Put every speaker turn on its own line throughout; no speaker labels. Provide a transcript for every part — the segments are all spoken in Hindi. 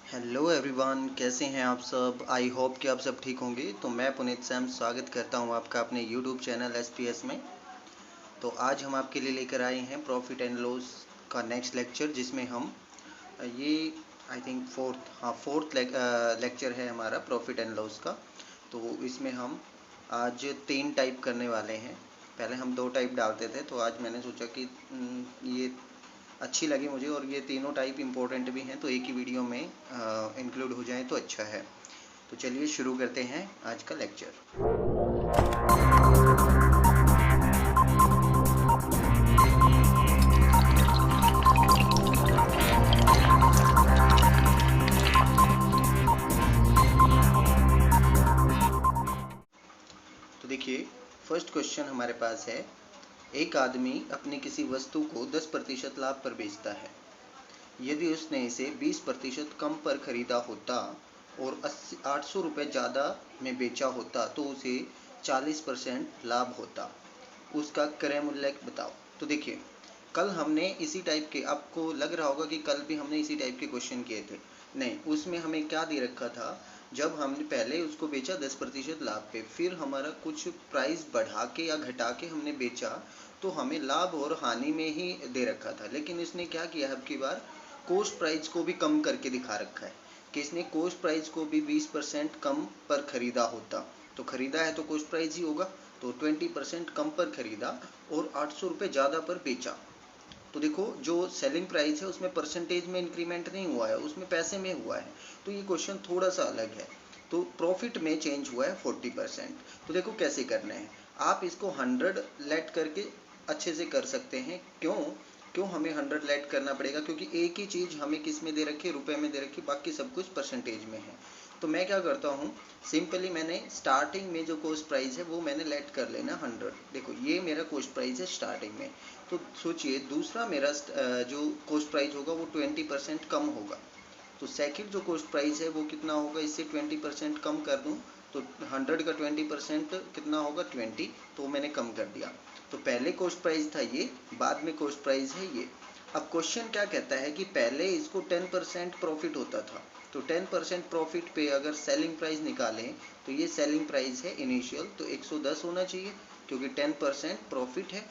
हेलो एवरीवन, कैसे हैं आप सब। आई होप कि आप सब ठीक होंगे। तो मैं पुनीत सैम स्वागत करता हूं आपका अपने यूट्यूब चैनल एसपीएस में। तो आज हम आपके लिए लेकर आए हैं प्रॉफिट एंड लॉस का नेक्स्ट लेक्चर, जिसमें हम ये आई थिंक फोर्थ लेक्चर है हमारा प्रॉफिट एंड लॉस का। तो इसमें हम आज 3 टाइप करने वाले हैं। पहले हम 2 टाइप डालते थे, तो आज मैंने सोचा कि ये अच्छी लगी मुझे और ये तीनों टाइप इम्पोर्टेंट भी हैं, तो एक ही वीडियो में इंक्लूड हो जाए तो अच्छा है। तो चलिए शुरू करते हैं आज का लेक्चर। तो देखिए, फर्स्ट क्वेश्चन हमारे पास है, एक आदमी अपनी किसी वस्तु को 10% लाभ पर बेचता है। यदि उसने इसे 20% कम पर खरीदा होता और 800 रुपये ज़्यादा में बेचा होता तो उसे 40% लाभ होता। उसका क्रय मूल्य बताओ। तो देखिए, कल हमने इसी टाइप के, आपको लग रहा होगा कि कल भी हमने इसी टाइप के क्वेश्चन किए थे। नहीं, उसमें हमें क्या दे रखा था, जब हमने पहले उसको बेचा 10% लाभ पे, फिर हमारा कुछ प्राइस बढ़ा के या घटा के हमने बेचा, तो हमें लाभ और हानि में ही दे रखा था। लेकिन इसने क्या किया, अब की बार कॉस्ट प्राइस को भी कम करके दिखा रखा है कि इसने कॉस्ट प्राइस को भी 20% कम पर खरीदा होता। तो खरीदा है तो कॉस्ट प्राइस ही होगा, तो 20% कम पर खरीदा और 800 रुपये ज़्यादा पर बेचा। तो देखो, जो सेलिंग प्राइस है उसमें परसेंटेज में इंक्रीमेंट नहीं हुआ है, उसमें पैसे में हुआ है। तो ये क्वेश्चन थोड़ा सा अलग है। तो प्रॉफिट में चेंज हुआ है 40%। तो देखो कैसे करना है, आप इसको 100 लेट करके अच्छे से कर सकते हैं। क्यों क्यों हमें 100 लेट करना पड़ेगा, क्योंकि एक ही चीज़ हमें किस में दे रखी है, रुपए में दे रखी, बाकी सब कुछ परसेंटेज में है। तो मैं क्या करता हूँ, सिंपली मैंने स्टार्टिंग में जो कॉस्ट प्राइस है वो मैंने लेट कर लेना 100। देखो, ये मेरा कॉस्ट प्राइस है स्टार्टिंग में। तो सोचिए, दूसरा मेरा जो कॉस्ट प्राइस होगा वो 20% कम होगा। तो सेकंड जो कॉस्ट प्राइस है वो कितना होगा, इससे 20% कम कर दूं तो 100 का 20% कितना होगा, 20। तो मैंने कम कर दिया। तो पहले कॉस्ट प्राइस था ये, बाद में कॉस्ट प्राइस है ये। अब क्वेश्चन क्या कहता है कि पहले इसको 10% प्रॉफिट होता था, तो 10% प्रॉफिट पे अगर सेलिंग प्राइस निकालें तो ये सेलिंग प्राइस है इनिशियल, तो 110 होना चाहिए, क्योंकि 10% प्रॉफिट है।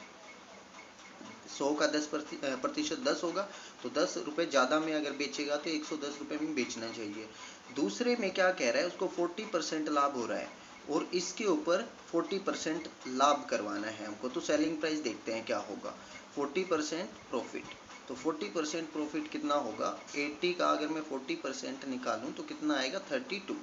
100 का 10% 10 होगा, तो 10 रुपये ज़्यादा में अगर बेचेगा तो 110 रुपये में बेचना चाहिए। दूसरे में क्या कह रहा है, उसको 40% लाभ हो रहा है और इसके ऊपर 40% लाभ करवाना है हमको। तो सेलिंग प्राइस देखते हैं क्या होगा, 40% प्रॉफिट। तो 40% प्रॉफिट कितना होगा, 80 का अगर मैं 40% निकालूं तो कितना आएगा, 32।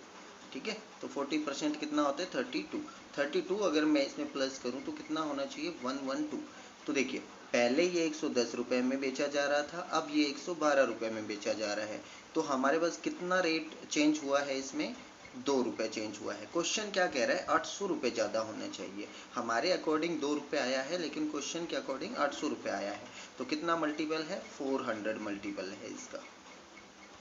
ठीक है, तो 40% कितना होता है, 32। 32 अगर मैं इसमें प्लस करूं तो कितना होना चाहिए, 112। तो देखिए, पहले ये 110 रुपये में बेचा जा रहा था, अब ये 112 रुपये में बेचा जा रहा है। तो हमारे पास कितना रेट चेंज हुआ है, इसमें 2 रुपये चेंज हुआ है। क्वेश्चन क्या कह रहा है, 800 रुपये ज़्यादा होना चाहिए। हमारे अकॉर्डिंग 2 रुपये आया है, लेकिन क्वेश्चन के अकॉर्डिंग 800 रुपये आया है। तो कितना मल्टीपल है, 400 मल्टीपल है इसका,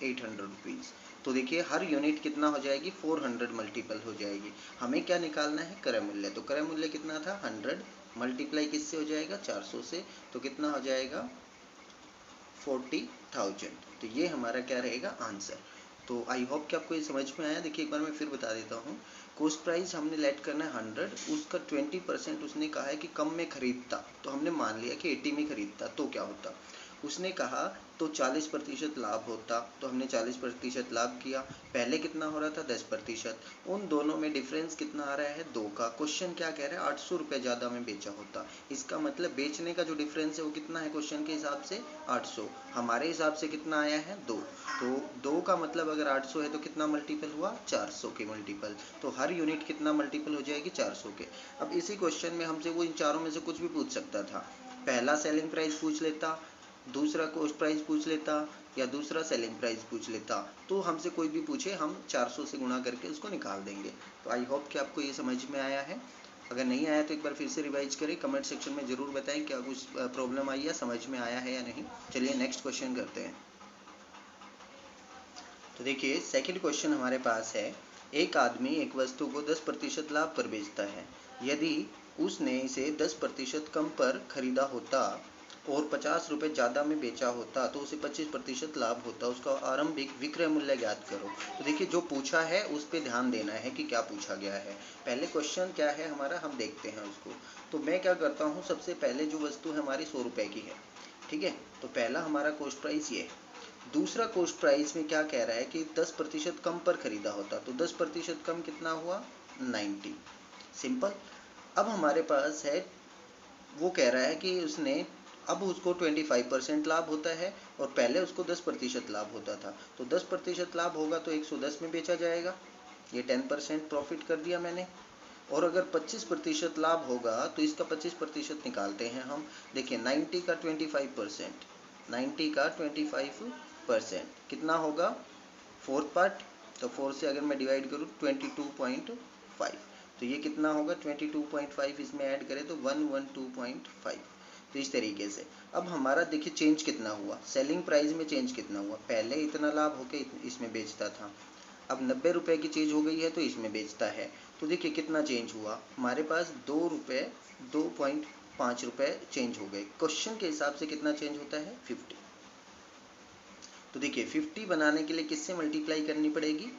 800 रुपीज़। तो देखिए, हर यूनिट कितना हो जाएगी, 400 मल्टीपल हो जाएगी। हमें क्या निकालना है, क्रय मूल्य। तो क्रय मूल्य कितना था, 100 मल्टीप्लाई किससे हो जाएगा, 400 से, तो कितना हो जाएगा, 40,000। तो ये हमारा क्या रहेगा, आंसर। तो आई होप कि आपको ये समझ में आया। देखिए, एक बार मैं फिर बता देता हूँ। कॉस्ट प्राइस हमने लेट करना है 100, उसका 20% उसने कहा है कि कम में खरीदता, तो हमने मान लिया कि 80 में खरीदता तो क्या होता। उसने कहा तो 40% लाभ होता, तो हमने 40% लाभ किया। पहले कितना हो रहा था, 10%। उन दोनों में डिफरेंस कितना आ रहा है, 2 का। क्वेश्चन क्या कह रहा है, 800 रुपये ज़्यादा में बेचा होता। इसका मतलब बेचने का जो डिफरेंस है वो कितना है, क्वेश्चन के हिसाब से 800। हमारे हिसाब से कितना आया है, 2। तो 2 का मतलब अगर 800 है तो कितना मल्टीपल हुआ, 400 के मल्टीपल। तो हर यूनिट कितना मल्टीपल हो जाएगी, 400 के। अब इसी क्वेश्चन में हमसे वो इन चारों में से कुछ भी पूछ सकता था। पहला सेलिंग प्राइस पूछ लेता, दूसरा कॉस्ट प्राइस पूछ लेता, या दूसरा सेलिंग प्राइस पूछ लेता। तो हमसे कोई भी पूछे, हम 400 से गुणा करके उसको निकाल देंगे। तो आई होप कि आपको ये समझ में आया है। अगर नहीं आया तो एक बार फिर से रिवाइज करें, कमेंट सेक्शन में ज़रूर बताएं क्या कुछ प्रॉब्लम आई है, समझ में आया है या नहीं। चलिए नेक्स्ट क्वेश्चन करते हैं। तो देखिए, सेकंड क्वेश्चन हमारे पास है, एक आदमी एक वस्तु को 10% लाभ पर बेचता है। यदि उसने इसे 10% कम पर खरीदा होता और 50 रुपये ज़्यादा में बेचा होता तो उसे 25% लाभ होता, उसका आरंभिक विक्रय मूल्य ज्ञात करो। तो देखिए जो पूछा है उस पर ध्यान देना है कि क्या पूछा गया है। पहले क्वेश्चन क्या है हमारा, हम देखते हैं उसको। तो मैं क्या करता हूँ, सबसे पहले जो वस्तु है हमारी 100 रुपये की है, ठीक है, तो पहला हमारा कॉस्ट प्राइस ये है। दूसरा कॉस्ट प्राइस में क्या कह रहा है कि 10% कम पर खरीदा होता, तो 10% कम कितना हुआ, 90। सिंपल। अब हमारे पास है, वो कह रहा है कि उसने, अब उसको 25% लाभ होता है और पहले उसको 10% लाभ होता था, तो 10% लाभ होगा तो 110 में बेचा जाएगा, ये 10% प्रॉफिट कर दिया मैंने। और अगर 25% लाभ होगा तो इसका 25% निकालते हैं हम। देखिए 90 का 25%, 90 का 25% कितना होगा, फोर्थ पार्ट, तो 4 से अगर मैं डिवाइड करूँ 22.5, तो ये कितना होगा 22.5, इसमें ऐड करें तो 112.5। तो इस तरीके से अब हमारा देखिए चेंज कितना हुआ, सेलिंग प्राइस में चेंज कितना हुआ, पहले इतना लाभ होके इसमें बेचता था, अब 90 रुपये की चीज़ हो गई है तो इसमें बेचता है। तो देखिए कितना चेंज हुआ, हमारे पास 2 रुपये, 2.5 रुपये चेंज हो गए। क्वेश्चन के हिसाब से कितना चेंज होता है, 50। तो देखिए 50 बनाने के लिए किससे मल्टीप्लाई करनी पड़ेगी,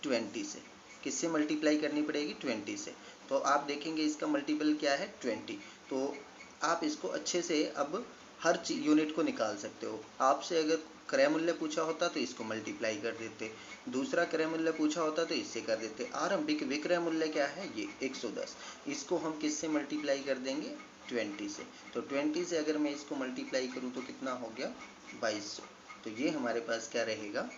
20 से। किससे मल्टीप्लाई करनी पड़ेगी, 20 से। तो आप देखेंगे इसका मल्टीपल क्या है, 20। तो आप इसको अच्छे से अब हर यूनिट को निकाल सकते हो। आपसे अगर क्रय मूल्य पूछा होता तो इसको मल्टीप्लाई कर देते, दूसरा क्रय मूल्य पूछा होता तो इससे कर देते। आरंभिक विक्रय मूल्य क्या है, ये 110, इसको हम किससे मल्टीप्लाई कर देंगे, 20 से। तो 20 से अगर मैं इसको मल्टीप्लाई करूँ तो कितना हो गया, 2200। तो ये हमारे पास क्या रहेगा,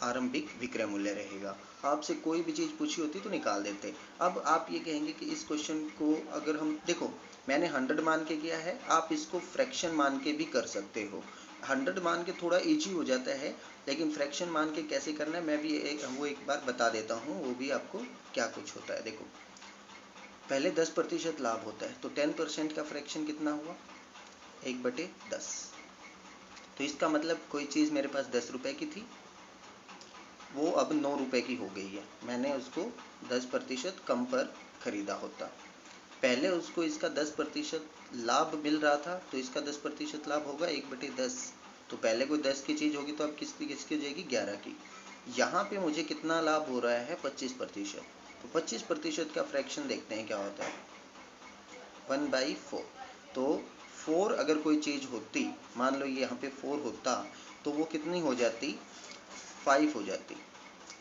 आरंभिक विक्रय मूल्य रहेगा। आपसे कोई भी चीज़ पूछी होती तो निकाल देते। अब आप ये कहेंगे कि इस क्वेश्चन को अगर हम देखो, मैंने 100 मान के किया है, आप इसको फ्रैक्शन मान के भी कर सकते हो। 100 मान के थोड़ा इजी हो जाता है, लेकिन फ्रैक्शन मान के कैसे करना है मैं भी एक बार बता देता हूँ, वो भी आपको क्या कुछ होता है। देखो पहले 10% लाभ होता है, तो 10% का फ्रैक्शन कितना हुआ, 1/10। तो इसका मतलब कोई चीज़ मेरे पास 10 रुपये की थी, वो अब 9 रुपये की हो गई है, मैंने उसको 10% कम पर खरीदा होता। पहले उसको इसका 10% लाभ मिल रहा था, तो इसका 10% लाभ होगा 1/10। तो पहले कोई 10 की चीज़ होगी तो अब किसकी हो जाएगी, 11 की। यहाँ पे मुझे कितना लाभ हो रहा है, 25%। तो 25% का फ्रैक्शन देखते हैं क्या होता है, 1/4। तो 4 अगर कोई चीज़ होती, मान लो यहाँ पे 4 होता, तो वो कितनी हो जाती, 5 हो जाती।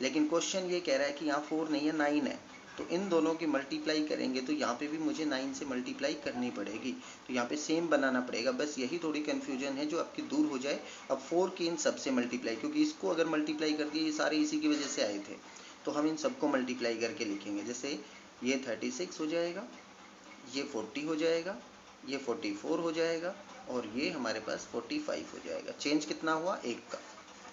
लेकिन क्वेश्चन ये कह रहा है कि यहाँ 4 नहीं है, 9 है, तो इन दोनों की मल्टीप्लाई करेंगे तो यहाँ पे भी मुझे 9 से मल्टीप्लाई करनी पड़ेगी, तो यहाँ पे सेम बनाना पड़ेगा। बस यही थोड़ी कन्फ्यूजन है जो आपकी दूर हो जाए। अब 4 की इन सबसे मल्टीप्लाई, क्योंकि इसको अगर मल्टीप्लाई कर दिए, ये सारे इसी की वजह से आए थे, तो हम इन सबको मल्टीप्लाई करके लिखेंगे। जैसे ये 36 हो जाएगा, ये 40 हो जाएगा, ये 44 हो जाएगा, और ये हमारे पास 45 हो जाएगा। चेंज कितना हुआ, 1 का।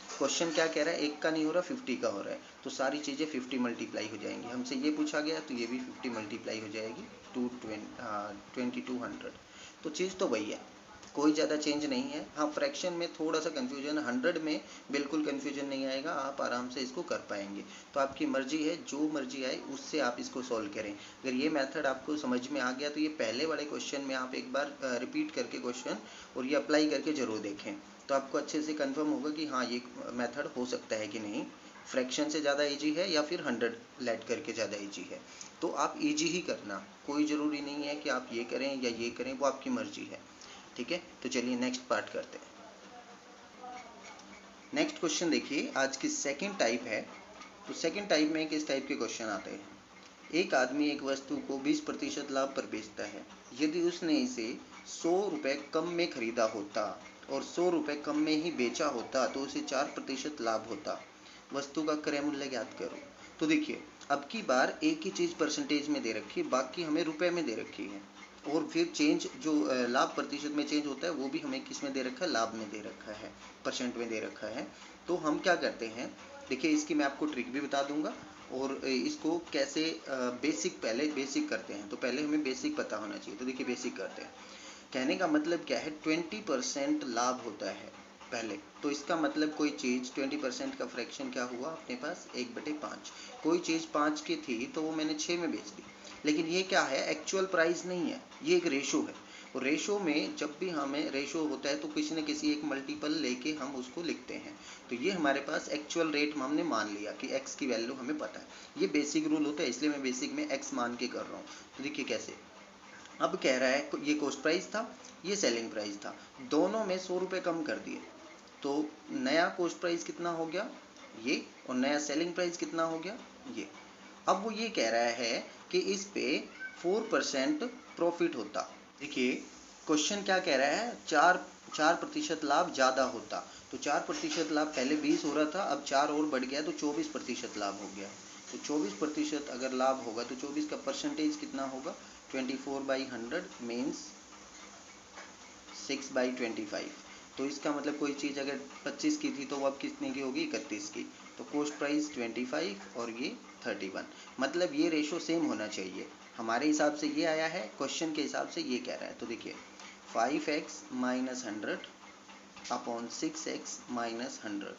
क्वेश्चन क्या कह रहा है, 1 का नहीं हो रहा, 50 का हो रहा है, तो सारी चीज़ें 50 मल्टीप्लाई हो जाएंगी। हमसे ये पूछा गया तो ये भी 50 मल्टीप्लाई हो जाएगी, 2200। तो चीज़ तो वही है, कोई ज़्यादा चेंज नहीं है। हाँ फ्रैक्शन में थोड़ा सा कन्फ्यूजन, 100 में बिल्कुल कन्फ्यूजन नहीं आएगा, आप आराम से इसको कर पाएंगे। तो आपकी मर्जी है, जो मर्जी आए उससे आप इसको सॉल्व करें। अगर ये मेथड आपको समझ में आ गया तो ये पहले वाले क्वेश्चन में आप एक बार रिपीट करके क्वेश्चन और ये अप्लाई करके ज़रूर देखें, तो आपको अच्छे से कंफर्म होगा कि हाँ ये मेथड हो सकता है कि नहीं, फ्रैक्शन से ज़्यादा इजी है या फिर 100 लेट करके ज़्यादा इजी है। तो आप इजी ही करना, कोई ज़रूरी नहीं है कि आप ये करें या ये करें, वो आपकी मर्जी है। ठीक है, तो चलिए नेक्स्ट पार्ट करते हैं। नेक्स्ट क्वेश्चन देखिए, आज की सेकंड टाइप है। तो सेकंड टाइप में किस टाइप के क्वेश्चन आते हैं। एक आदमी एक वस्तु को 20% लाभ पर बेचता है। यदि उसने इसे 100 रुपये कम में खरीदा होता और 100 रुपये कम में ही बेचा होता तो उसे 4% लाभ होता। वस्तु का क्रय मूल्य ज्ञात करो। तो देखिए अब की बार एक ही चीज़ परसेंटेज में दे रखी है, बाकी हमें रुपए में दे रखी है, और फिर चेंज जो लाभ प्रतिशत में चेंज होता है वो भी हमें किस में दे रखा है, लाभ में दे रखा है, परसेंट में दे रखा है। तो हम क्या करते हैं, देखिए इसकी मैं आपको ट्रिक भी बता दूंगा और इसको कैसे पहले बेसिक करते हैं। तो पहले हमें बेसिक पता होना चाहिए। तो देखिए बेसिक करते हैं, कहने का मतलब क्या है, 20% लाभ होता है पहले। तो इसका मतलब कोई चीज़ 20% का फ्रैक्शन क्या हुआ अपने पास, 1/5। कोई चीज़ 5 की थी तो वो मैंने 6 में बेच दी, लेकिन ये क्या है, एक्चुअल प्राइस नहीं है, ये एक रेशो है। और रेशो में जब भी हमें रेशो होता है तो किसी न किसी एक मल्टीपल लेके हम उसको लिखते हैं। तो ये हमारे पास एक्चुअल रेट हमने मान लिया कि x की वैल्यू हमें पता है। ये बेसिक रूल होता है, इसलिए मैं बेसिक में x मान के कर रहा हूँ। तो देखिए कैसे, अब कह रहा है ये कॉस्ट प्राइस था, ये सेलिंग प्राइस था, दोनों में 100 रुपये कम कर दिए, तो नया कॉस्ट प्राइस कितना हो गया ये, और नया सेलिंग प्राइस कितना हो गया ये। अब वो ये कह रहा है कि इस पे 4% प्रॉफिट होता। देखिए क्वेश्चन क्या कह रहा है, 4% लाभ ज़्यादा होता। तो 4% लाभ पहले 20 हो रहा था, अब 4 और बढ़ गया तो 24% लाभ हो गया। तो 24% अगर लाभ होगा तो 24 का परसेंटेज कितना होगा, 24/100 मीन्स 6/25। तो इसका मतलब कोई चीज़ अगर 25 की थी तो वो अब कितने की होगी, 31 की। तो कॉस्ट प्राइस 25 और ये 31, मतलब ये रेशो सेम होना चाहिए। हमारे हिसाब से ये आया है, क्वेश्चन के हिसाब से ये कह रहा है। तो देखिए 5x minus 100 upon 6x minus 100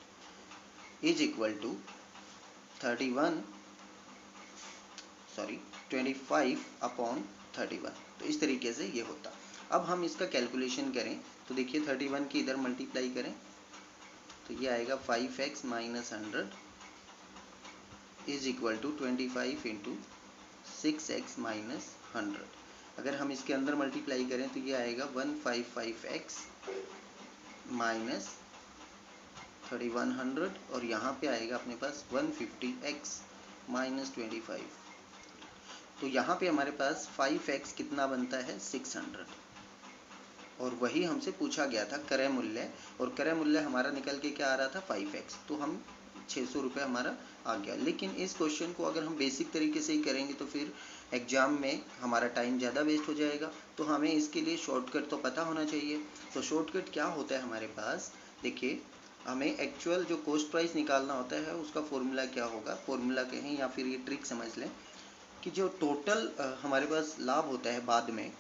is equal to 25 upon 31। तो इस तरीके से ये होता। अब हम इसका कैलकुलेशन करें तो देखिए 31 की इधर मल्टीप्लाई करें तो ये आएगा 5x minus 100 is equal to 25 into 6x minus 100। अगर हम इसके अंदर मल्टीप्लाई करें तो ये आएगा 155x माइनस 3100 और यहाँ पे आएगा अपने पास 150x माइनस 25। तो यहाँ पे हमारे पास 5x कितना बनता है, 600, और वही हमसे पूछा गया था क्रय मूल्य, और क्रय मूल्य हमारा निकल के क्या आ रहा था, 5x। तो हम 600 रुपये हमारा आ गया। लेकिन इस क्वेश्चन को अगर हम बेसिक तरीके से ही करेंगे तो फिर एग्जाम में हमारा टाइम ज़्यादा वेस्ट हो जाएगा। तो हमें इसके लिए शॉर्टकट तो पता होना चाहिए। तो शॉर्टकट क्या होता है हमारे पास, देखिए हमें एक्चुअल जो कॉस्ट प्राइस निकालना होता है उसका फॉर्मूला क्या होगा, फॉर्मूला कहें या फिर ये ट्रिक समझ लें कि जो टोटल हमारे पास लाभ होता है, बाद में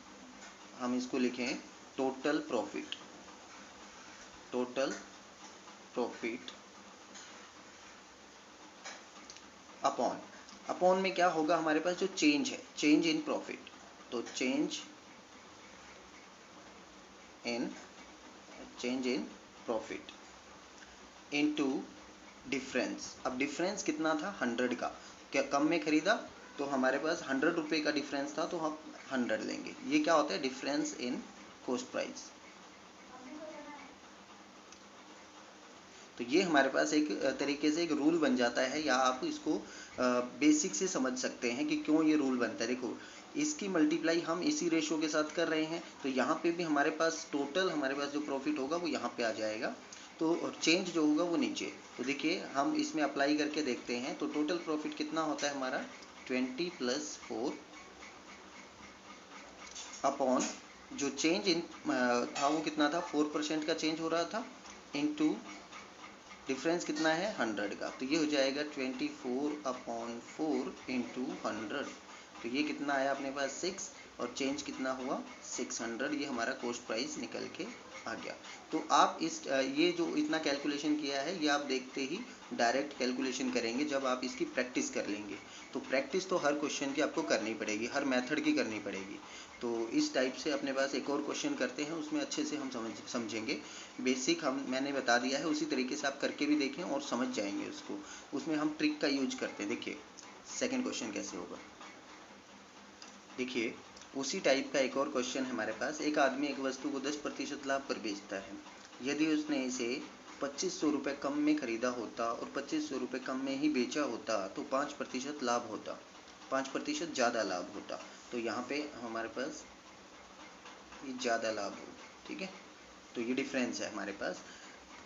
हम इसको लिखें total profit. Total profit upon में क्या होगा हमारे पास, जो चेंज है, चेंज इन प्रॉफिट। तो change in profit into difference. अब डिफरेंस कितना था, 100 का, क्या कम में खरीदा तो हमारे पास 100 रुपये का डिफरेंस था तो हम 100 लेंगे। ये क्या होता है, डिफरेंस इन कॉस्ट प्राइस। तो ये हमारे पास एक तरीके से एक रूल बन जाता है, या आप इसको बेसिक से समझ सकते हैं कि क्यों ये रूल बनता है। देखो इसकी मल्टीप्लाई हम इसी रेशो के साथ कर रहे हैं, तो यहाँ पे भी हमारे पास टोटल हमारे पास जो प्रॉफिट होगा वो यहाँ पे आ जाएगा, तो चेंज जो होगा वो नीचे। तो देखिए हम इसमें अप्लाई करके देखते हैं, तो टोटल प्रॉफिट कितना होता है हमारा, 20 + 4 अपॉन जो चेंज इन था वो कितना था, 4% का चेंज हो रहा था, इनटू डिफरेंस कितना है, 100 का। तो ये हो जाएगा 24/4 इंटू 100। तो ये कितना आया अपने पास, 6, और चेंज कितना हुआ, 600। ये हमारा कॉस्ट प्राइस निकल के आ गया। तो आप इस ये जो इतना कैलकुलेशन किया है ये आप देखते ही डायरेक्ट कैलकुलेशन करेंगे जब आप इसकी प्रैक्टिस कर लेंगे। तो प्रैक्टिस तो हर क्वेश्चन की आपको करनी पड़ेगी, हर मेथड की करनी पड़ेगी। तो इस टाइप से अपने पास एक और क्वेश्चन करते हैं, उसमें अच्छे से हम समझेंगे। बेसिक मैंने बता दिया है, उसी तरीके से आप करके भी देखें और समझ जाएंगे उसको। उसमें हम ट्रिक का यूज करते हैं। देखिए सेकंड क्वेश्चन कैसे होगा, देखिए उसी टाइप का एक और क्वेश्चन है हमारे पास। एक आदमी एक वस्तु को 10% लाभ पर बेचता है। यदि उसने इसे 2500 रुपये कम में खरीदा होता और 2500 रुपये कम में ही बेचा होता तो 5% लाभ होता, 5% ज़्यादा लाभ होता। तो यहाँ पे हमारे पास ये ज़्यादा लाभ हो, ठीक है। तो ये डिफरेंस है हमारे पास।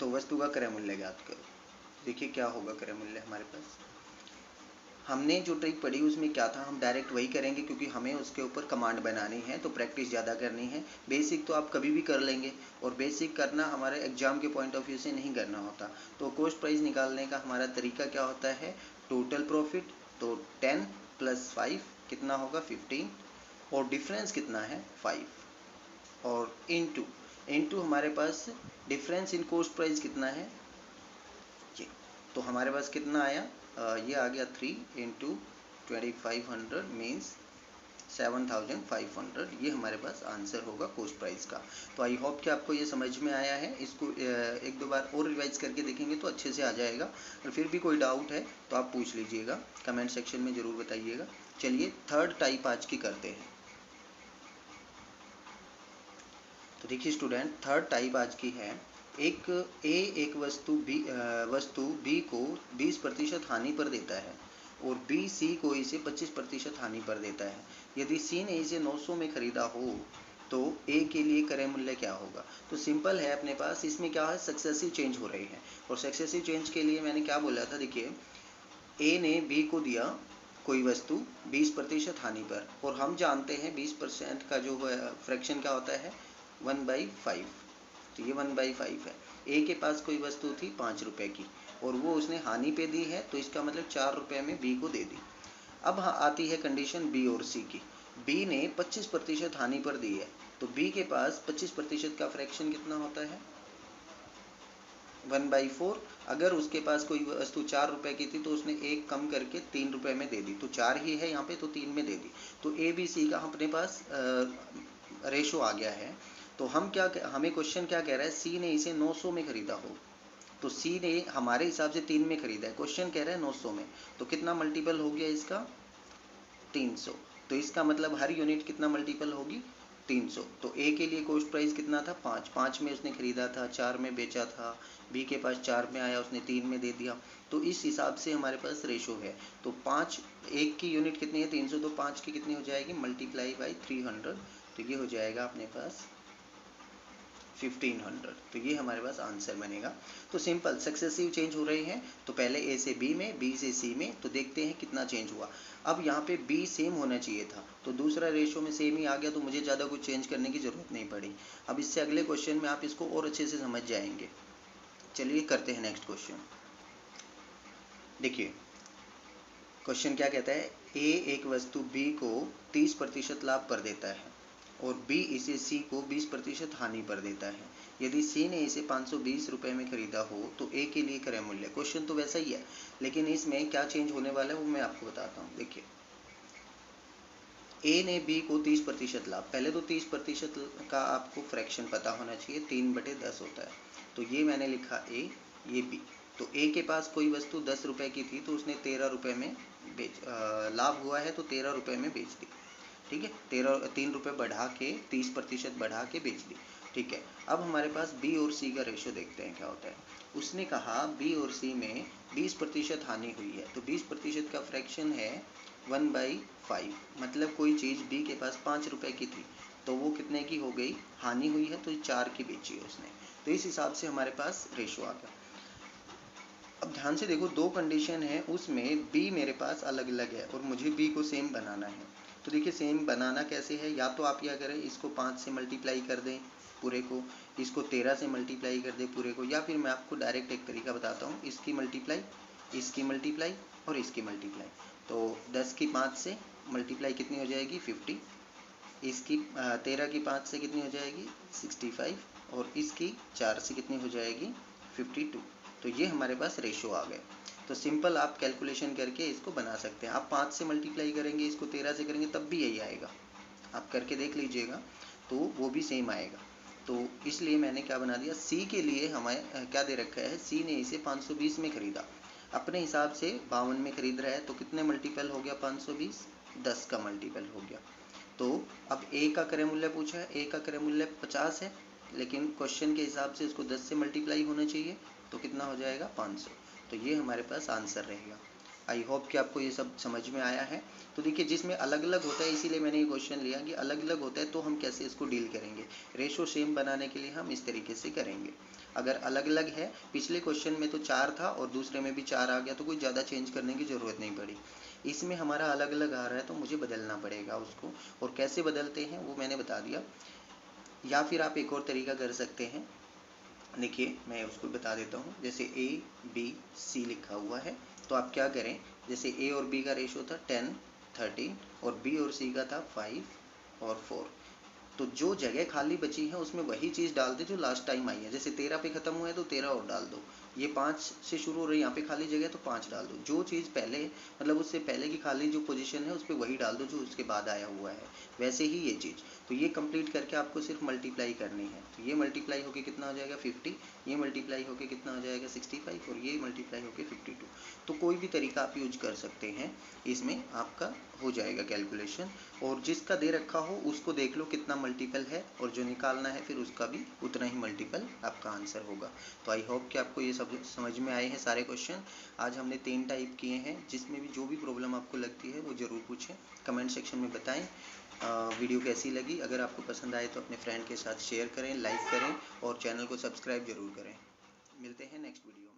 तो वस्तु का क्रय मूल्य ज्ञात करो। देखिए क्या होगा क्रय मूल्य हमारे पास, हमने जो ट्रिक पढ़ी उसमें क्या था, हम डायरेक्ट वही करेंगे क्योंकि हमें उसके ऊपर कमांड बनानी है, तो प्रैक्टिस ज़्यादा करनी है। बेसिक तो आप कभी भी कर लेंगे, और बेसिक करना हमारे एग्जाम के पॉइंट ऑफ व्यू से नहीं करना होता। तो कॉस्ट प्राइस निकालने का हमारा तरीका क्या होता है, टोटल प्रॉफिट, तो 10 + 5 कितना होगा, 15, और डिफरेंस कितना है, 5, और इनटू हमारे पास डिफरेंस इन कॉस्ट प्राइस कितना है ये। तो हमारे पास कितना आया, ये आ गया 3 × 2500 मीन्स 7,500, ये हमारे पास आंसर होगा कॉस्ट प्राइस का। तो आई होप कि आपको ये समझ में आया है। इसको एक दो बार और रिवाइज करके देखेंगे तो अच्छे से आ जाएगा। और फिर भी कोई डाउट है तो आप पूछ लीजिएगा, कमेंट सेक्शन में ज़रूर बताइएगा। चलिए थर्ड टाइप आज की करते हैं। तो देखिए स्टूडेंट, थर्ड टाइप आज की है, एक वस्तु बी को 20% हानि पर देता है और बी सी को इसे 25% हानि पर देता है। यदि सी ने इसे 900 में खरीदा हो तो ए के लिए क्रय मूल्य क्या होगा। तो सिंपल है, अपने पास इसमें क्या है, सक्सेसिव चेंज हो रही है। और सक्सेसिव चेंज के लिए मैंने क्या बोला था, देखिए ए ने बी को दिया कोई वस्तु 20% हानि पर, और हम जानते हैं 20% का जो फ्रैक्शन क्या होता है, 1/5। तो ये 1/5 है। ए के पास कोई वस्तु थी 5 रुपए की और वो उसने हानि पे दी है, तो इसका मतलब 4 रुपए में बी को दे दी। अब आती है कंडीशन बी और सी की। बी ने 25% हानि पर दी है, तो बी के पास 25% का फ्रैक्शन कितना होता है, 1/4। अगर उसके पास कोई वस्तु 4 रुपए की थी तो उसने एक कम करके 3 रुपए में दे दी, तो 4 ही है यहाँ पे, तो 3 में दे दी। तो ए बी सी का अपने पास रेशो आ गया है। तो हमें क्वेश्चन क्या कह रहा है, सी ने इसे 900 में खरीदा हो, तो सी ने हमारे हिसाब से 3 में खरीदा है, क्वेश्चन कह रहा है 900 में, तो कितना मल्टीपल हो गया इसका, 300। तो इसका मतलब हर यूनिट कितना मल्टीपल होगी, 300। तो ए के लिए कॉस्ट प्राइस कितना था, 5 में उसने खरीदा था, 4 में बेचा था, बी के पास 4 में आया, उसने 3 में दे दिया। तो इस हिसाब से हमारे पास रेशो है। तो 5, एक की यूनिट कितनी है, 300, तो 5 की कितनी हो जाएगी, मल्टीप्लाई बाई 300, तो ये हो जाएगा अपने पास 1500। तो ये हमारे पास आंसर बनेगा। तो सिंपल, सक्सेसिव चेंज हो रहे हैं, तो पहले ए से बी में, बी से सी में, तो देखते हैं कितना चेंज हुआ। अब यहाँ पे बी सेम होना चाहिए था, तो दूसरा रेशो में सेम ही आ गया, तो मुझे ज़्यादा कुछ चेंज करने की ज़रूरत नहीं पड़ी। अब इससे अगले क्वेश्चन में आप इसको और अच्छे से समझ जाएंगे। चलिए करते हैं नेक्स्ट क्वेश्चन। देखिए क्वेश्चन क्या कहता है, ए एक वस्तु बी को 30% लाभ पर देता है और बी इसे सी को 20% हानि पर देता है। यदि सी ने इसे 520 रुपए में खरीदा हो तो ए के लिए क्रय मूल्य। क्वेश्चन तो वैसा ही है, लेकिन इसमें क्या चेंज होने वाला है वो मैं आपको बताता हूँ। देखिए ए ने बी को 30% लाभ, पहले तो 30% का आपको फ्रैक्शन पता होना चाहिए, 3/10 होता है। तो ये मैंने लिखा ए, ये बी। तो ए के पास कोई वस्तु 10 रुपए की थी, तो उसने 13 रुपए में लाभ हुआ है, तो 13 रुपए में बेच दी। ठीक है, 3 रुपए बढ़ा के, 30% बढ़ा के बेच दी। ठीक है, अब हमारे पास बी और सी का रेशो देखते हैं क्या होता है। उसने कहा बी और सी में 20% हानि हुई है, तो 20% का फ्रैक्शन है 1/5। मतलब कोई चीज़ बी के पास 5 रुपए की थी, तो वो कितने की हो गई, हानि हुई है, तो 4 की बेची है उसने। तो इस हिसाब से हमारे पास रेशो आ गया। अब ध्यान से देखो, दो कंडीशन है, उसमें बी मेरे पास अलग अलग है और मुझे बी को सेम बनाना है। तो देखिए सेम बनाना कैसे है, या तो आप क्या करें, इसको 5 से मल्टीप्लाई कर दें पूरे को, इसको 13 से मल्टीप्लाई कर दें पूरे को, या फिर मैं आपको डायरेक्ट एक तरीका बताता हूँ, इसकी मल्टीप्लाई, इसकी मल्टीप्लाई और इसकी मल्टीप्लाई। तो 10 की 5 से मल्टीप्लाई कितनी हो जाएगी, 50। इसकी 13 की 5 से कितनी हो जाएगी, 65। और इसकी 4 से कितनी हो जाएगी, 52। तो ये हमारे पास रेशो आ गए। तो सिंपल आप कैलकुलेशन करके इसको बना सकते हैं। आप 5 से मल्टीप्लाई करेंगे, इसको 13 से करेंगे, तब भी यही आएगा। आप करके देख लीजिएगा, तो वो भी सेम आएगा। तो इसलिए मैंने क्या बना दिया, सी के लिए हमें क्या दे रखा है, सी ने इसे 520 में खरीदा, अपने हिसाब से 52 में खरीद रहा है, तो कितने मल्टीपल हो गया 520, 10 का मल्टीपल हो गया। तो अब ए का क्रय मूल्य पूछा है, ए का क्रय मूल्य 50 है, लेकिन क्वेश्चन के हिसाब से इसको 10 से मल्टीप्लाई होना चाहिए, तो कितना हो जाएगा, 500। तो ये हमारे पास आंसर रहेगा। आई होप कि आपको ये सब समझ में आया है। तो देखिए जिसमें अलग अलग होता है, इसीलिए मैंने ये क्वेश्चन लिया कि अलग अलग होता है तो हम कैसे इसको डील करेंगे। रेशो सेम बनाने के लिए हम इस तरीके से करेंगे। अगर अलग अलग है, पिछले क्वेश्चन में तो 4 था और दूसरे में भी 4 आ गया, तो कोई ज़्यादा चेंज करने की ज़रूरत नहीं पड़ी। इसमें हमारा अलग अलग आ रहा है, तो मुझे बदलना पड़ेगा उसको, और कैसे बदलते हैं वो मैंने बता दिया। या फिर आप एक और तरीका कर सकते हैं, देखिए मैं उसको बता देता हूँ। जैसे ए बी सी लिखा हुआ है, तो आप क्या करें, जैसे ए और बी का रेशो था 10, 13, और बी और सी का था 5 और 4। तो जो जगह खाली बची है उसमें वही चीज़ डाल दे जो लास्ट टाइम आई है। जैसे 13 पे ख़त्म हुआ है तो 13 और डाल दो, ये 5 से शुरू हो रही है, यहाँ पे खाली जगह तो 5 डाल दो। जो चीज़ पहले मतलब उससे पहले की खाली जो पोजीशन है उस पर वही डाल दो जो उसके बाद आया हुआ है। वैसे ही ये चीज़, तो ये कंप्लीट करके आपको सिर्फ मल्टीप्लाई करनी है। तो ये मल्टीप्लाई होके कितना हो जाएगा 50, ये मल्टीप्लाई होके कितना हो जाएगा 65 और ये मल्टीप्लाई होके 52। तो कोई भी तरीका आप यूज कर सकते हैं, इसमें आपका हो जाएगा कैलकुलेशन। और जिसका दे रखा हो उसको देख लो कितना मल्टीपल है, और जो निकालना है फिर उसका भी उतना ही मल्टीपल आपका आंसर होगा। तो आई होप कि आपको ये सब समझ में आए हैं सारे क्वेश्चन। आज हमने 3 टाइप किए हैं, जिसमें भी जो भी प्रॉब्लम आपको लगती है वो ज़रूर पूछें, कमेंट सेक्शन में बताएं। वीडियो कैसी लगी, अगर आपको पसंद आए तो अपने फ्रेंड के साथ शेयर करें, लाइक करें और चैनल को सब्सक्राइब जरूर करें। मिलते हैं नेक्स्ट वीडियो।